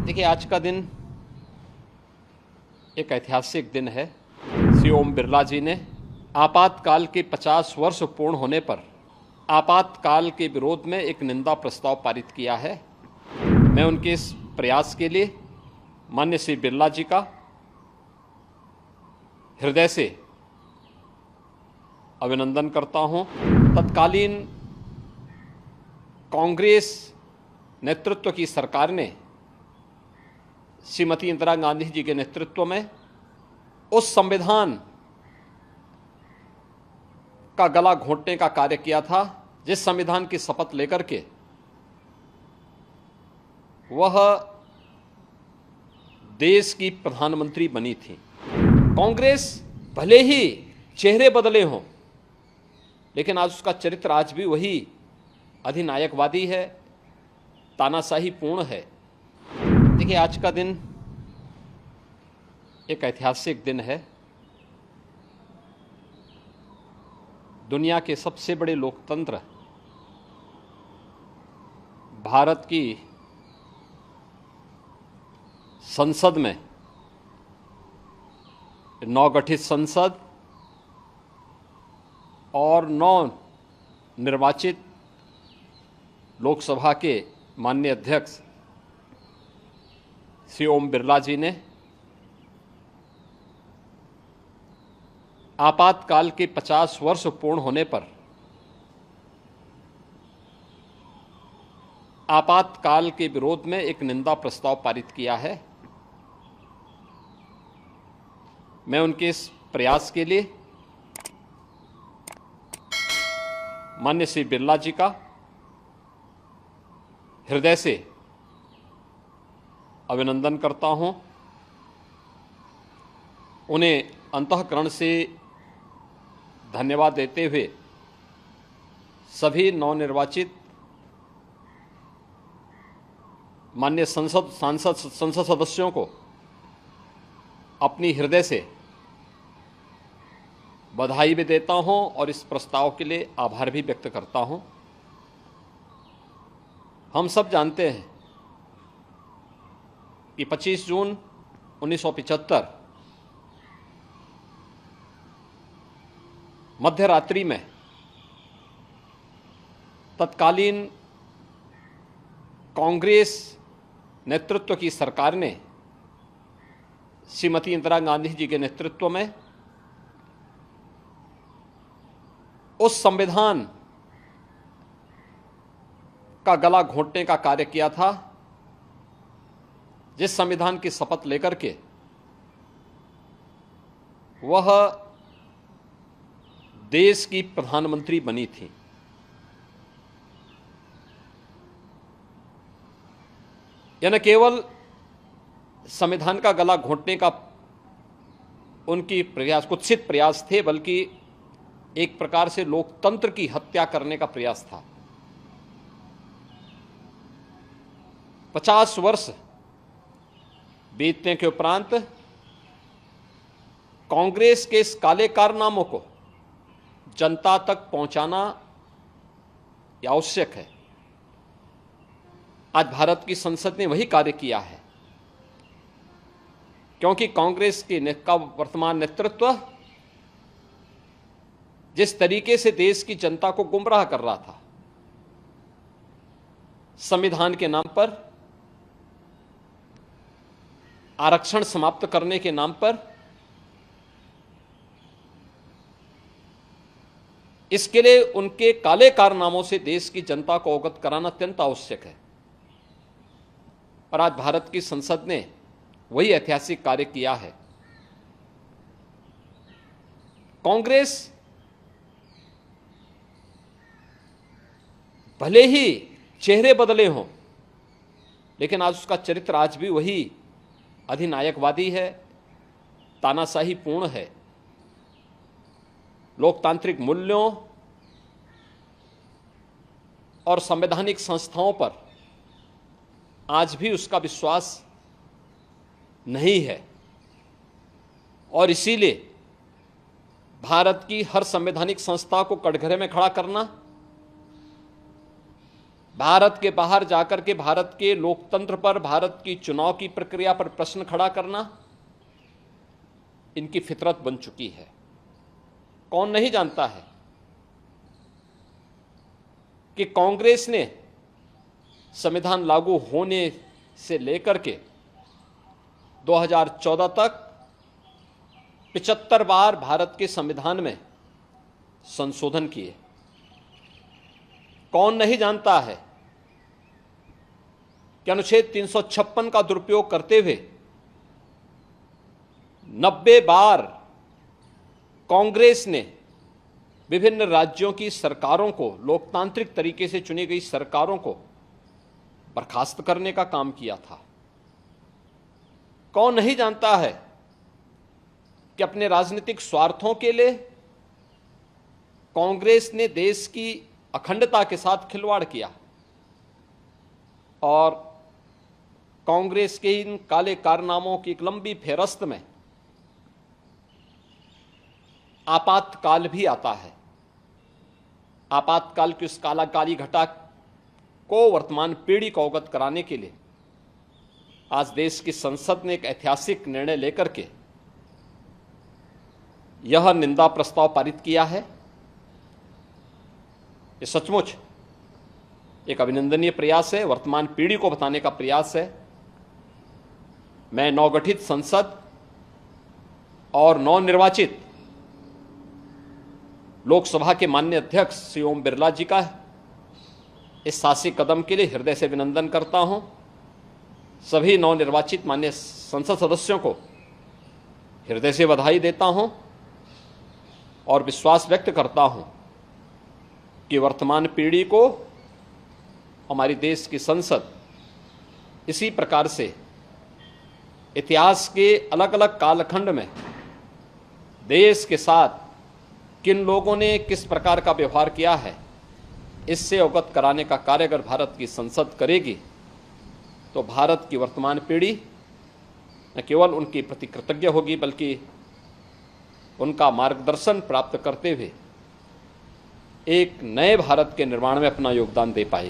देखिए, आज का दिन एक ऐतिहासिक दिन है। श्री ओम बिरला जी ने आपातकाल के 50 वर्ष पूर्ण होने पर आपातकाल के विरोध में एक निंदा प्रस्ताव पारित किया है। मैं उनके इस प्रयास के लिए माननीय श्री बिरला जी का हृदय से अभिनंदन करता हूं। तत्कालीन कांग्रेस नेतृत्व की सरकार ने श्रीमती इंदिरा गांधी जी के नेतृत्व में उस संविधान का गला घोंटने का कार्य किया था जिस संविधान की शपथ लेकर के वह देश की प्रधानमंत्री बनी थी। कांग्रेस भले ही चेहरे बदले हों, लेकिन आज उसका चरित्र आज भी वही अधिनायकवादी है, तानाशाही पूर्ण है। देखिए, आज का दिन एक ऐतिहासिक दिन है। दुनिया के सबसे बड़े लोकतंत्र भारत की संसद में नवगठित संसद और नव निर्वाचित लोकसभा के माननीय अध्यक्ष श्री ओम बिरला जी ने आपातकाल के 50 वर्ष पूर्ण होने पर आपातकाल के विरोध में एक निंदा प्रस्ताव पारित किया है। मैं उनके इस प्रयास के लिए माननीय श्री बिरला जी का हृदय से अभिनंदन करता हूं। उन्हें अंतःकरण से धन्यवाद देते हुए सभी नवनिर्वाचित माननीय संसद सदस्यों को अपनी हृदय से बधाई भी देता हूं और इस प्रस्ताव के लिए आभार भी व्यक्त करता हूं। हम सब जानते हैं कि 25 जून 1975 मध्य रात्रि में तत्कालीन कांग्रेस नेतृत्व की सरकार ने श्रीमती इंदिरा गांधी जी के नेतृत्व में उस संविधान का गला घोंटने का कार्य किया था जिस संविधान की शपथ लेकर के वह देश की प्रधानमंत्री बनी थी। यह न केवल संविधान का गला घोंटने का उनकी कुत्सित प्रयास थे, बल्कि एक प्रकार से लोकतंत्र की हत्या करने का प्रयास था। 50 वर्ष बीतने के उपरांत कांग्रेस के इस काले कारनामों को जनता तक पहुंचाना आवश्यक है। आज भारत की संसद ने वही कार्य किया है, क्योंकि कांग्रेस का वर्तमान नेतृत्व जिस तरीके से देश की जनता को गुमराह कर रहा था, संविधान के नाम पर, आरक्षण समाप्त करने के नाम पर, इसके लिए उनके काले कारनामों से देश की जनता को अवगत कराना अत्यंत आवश्यक है। और आज भारत की संसद ने वही ऐतिहासिक कार्य किया है। कांग्रेस भले ही चेहरे बदले हों, लेकिन आज उसका चरित्र आज भी वही अधिनायकवादी है, तानाशाही पूर्ण है। लोकतांत्रिक मूल्यों और संवैधानिक संस्थाओं पर आज भी उसका विश्वास नहीं है, और इसीलिए भारत की हर संवैधानिक संस्था को कटघरे में खड़ा करना भारत के बाहर जाकर के भारत के लोकतंत्र पर, भारत की चुनाव की प्रक्रिया पर प्रश्न खड़ा करना इनकी फितरत बन चुकी है। कौन नहीं जानता है कि कांग्रेस ने संविधान लागू होने से लेकर के 2014 तक 75 बार भारत के संविधान में संशोधन किए। कौन नहीं जानता है कि अनुच्छेद 356 का दुरुपयोग करते हुए 90 बार कांग्रेस ने विभिन्न राज्यों की सरकारों को, लोकतांत्रिक तरीके से चुनी गई सरकारों को बर्खास्त करने का काम किया था। कौन नहीं जानता है कि अपने राजनीतिक स्वार्थों के लिए कांग्रेस ने देश की अखंडता के साथ खिलवाड़ किया और कांग्रेस के इन काले कारनामों की एक लंबी फेहरिस्त में आपातकाल भी आता है। आपातकाल की उस काली घटा को वर्तमान पीढ़ी को अवगत कराने के लिए आज देश की संसद ने एक ऐतिहासिक निर्णय लेकर के यह निंदा प्रस्ताव पारित किया है। ये सचमुच एक अभिनंदनीय प्रयास है, वर्तमान पीढ़ी को बताने का प्रयास है। मैं नवगठित संसद और नवनिर्वाचित लोकसभा के माननीय अध्यक्ष श्री ओम बिरला जी का इस साहसिक कदम के लिए हृदय से अभिनंदन करता हूं। सभी नवनिर्वाचित माननीय संसद सदस्यों को हृदय से बधाई देता हूं और विश्वास व्यक्त करता हूं कि वर्तमान पीढ़ी को हमारी देश की संसद इसी प्रकार से इतिहास के अलग अलग कालखंड में देश के साथ किन लोगों ने किस प्रकार का व्यवहार किया है, इससे अवगत कराने का कार्य अगर भारत की संसद करेगी तो भारत की वर्तमान पीढ़ी न केवल उनके प्रति कृतज्ञ होगी बल्कि उनका मार्गदर्शन प्राप्त करते हुए एक नए भारत के निर्माण में अपना योगदान दे पाएगी।